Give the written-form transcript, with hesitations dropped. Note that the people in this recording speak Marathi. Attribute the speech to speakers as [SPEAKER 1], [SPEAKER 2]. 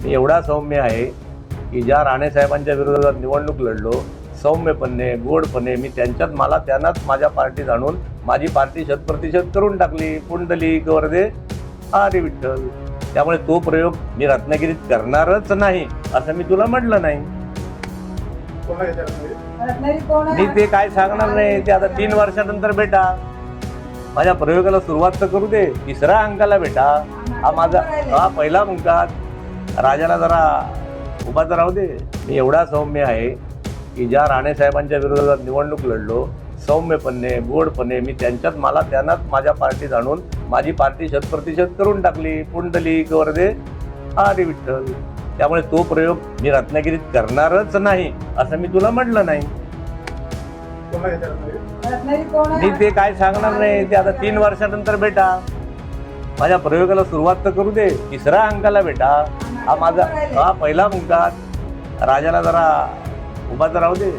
[SPEAKER 1] मी एवढा सौम्य आहे की ज्या राणेसाहेबांच्या विरोधात निवडणूक लढलो, सौम्यपणे गोडपणे मी त्यांनाच माझ्या पार्टीत आणून माझी पार्टी 100% करून टाकली. पुंडलिक वरदे हरी विठ्ठल. त्यामुळे तो प्रयोग मी रत्नागिरीत करणारच नाही असं मी तुला म्हटलं नाही. मी ते काय सांगणार नाही. ते आता 3 वर्षानंतर बेटा माझ्या प्रयोगाला सुरुवात तर करू दे. 3रा अंकाला बेटा हा पहिला मुंकात राजाला जरा उभा तर राहू दे. मी एवढा सौम्य आहे की ज्या राणेसाहेबांच्या विरोधात निवडणूक लढलो, सौम्यपणे गोडपणे मी त्यांनाच माझ्या पार्टीत आणून माझी पार्टी 100% करून टाकली. पुंडलिक वरदे हरी विठ्ठल. त्यामुळे तो प्रयोग मी रत्नागिरीत करणारच नाही असं मी तुला म्हटलं नाही. मी ते काय सांगणार नाही. ते आता 3 वर्षानंतर बेटा माझ्या प्रयोगाला सुरुवात तर करू दे. 3रा अंकाला बेटा हा पहिला मुंकात राजाला जरा उभा तर राहू दे.